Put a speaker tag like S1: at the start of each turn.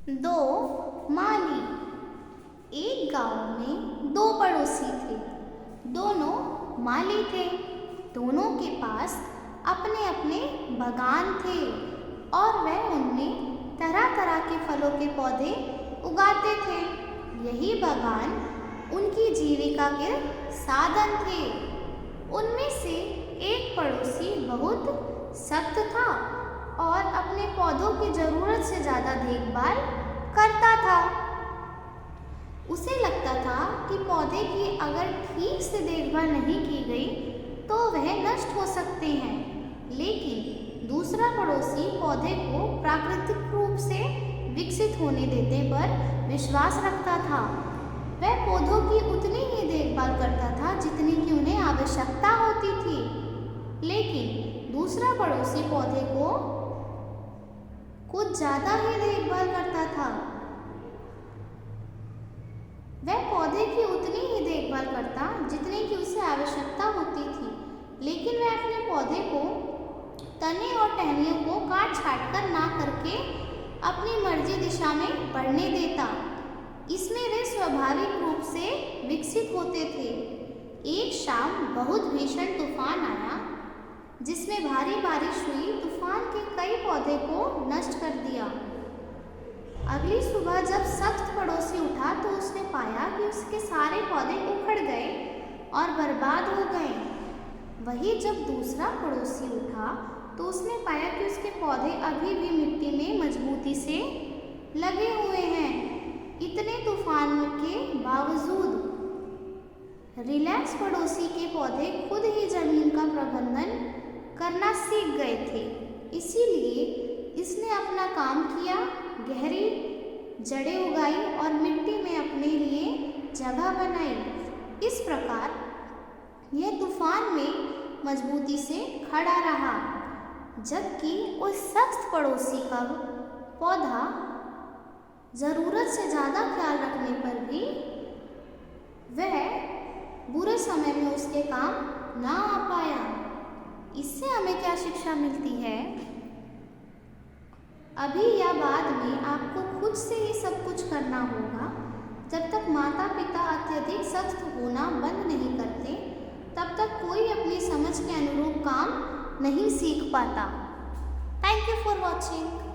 S1: दो माली। एक गांव में दो पड़ोसी थे। दोनों माली थे। दोनों के पास अपने अपने बागान थे और वह उनमें तरह तरह के फलों के पौधे उगाते थे। यही बागान उनकी जीविका के साधन थे। उनमें से एक पड़ोसी बहुत सख्त था और अपने पौधों की ज़रूरत से ज़्यादा देखभाल करता था। उसे लगता था कि पौधे की अगर ठीक से देखभाल नहीं की गई तो वह नष्ट हो सकते हैं। लेकिन दूसरा पड़ोसी पौधे को प्राकृतिक रूप से विकसित होने देने पर विश्वास रखता था। वह पौधों की उतनी ही देखभाल करता था जितनी कि उन्हें आवश्यकता होती थी। लेकिन दूसरा पड़ोसी पौधे को कुछ ज़्यादा ही देखभाल करता था। वह पौधे की उतनी ही देखभाल करता जितनी कि उसे आवश्यकता होती थी। लेकिन वह अपने पौधे को तने और टहनियों को काट छाट कर ना करके अपनी मर्जी दिशा में बढ़ने देता। इसमें वे स्वाभाविक रूप से विकसित होते थे। एक शाम बहुत भीषण तूफान आया जिसमें भारी बारिश हुई। तूफान के कई पौधे को नष्ट कर दिया। अगली सुबह जब सख्त पड़ोसी उठा तो उसने पाया कि उसके सारे पौधे उखड़ गए और बर्बाद हो गए। वही जब दूसरा पड़ोसी उठा तो उसने पाया कि उसके पौधे अभी भी मिट्टी में मजबूती से लगे हुए हैं। इतने तूफान के बावजूद रिलैक्स पड़ोसी के पौधे खुद ही जमीन का प्रबंधन करना सीख गए थे। इसीलिए इसने अपना काम किया, गहरी जड़ें उगाई और मिट्टी में अपने लिए जगह बनाई। इस प्रकार यह तूफान में मजबूती से खड़ा रहा, जबकि उस सख्त पड़ोसी का पौधा ज़रूरत से ज़्यादा ख्याल रखने पर भी वह बुरे समय में उसके काम ना आ पाया। इससे हमें क्या शिक्षा मिलती है? अभी या बाद में आपको खुद से ही सब कुछ करना होगा। जब तक माता पिता अत्यधिक सख्त होना बंद नहीं करते तब तक कोई अपनी समझ के अनुरूप काम नहीं सीख पाता। Thank you for watching.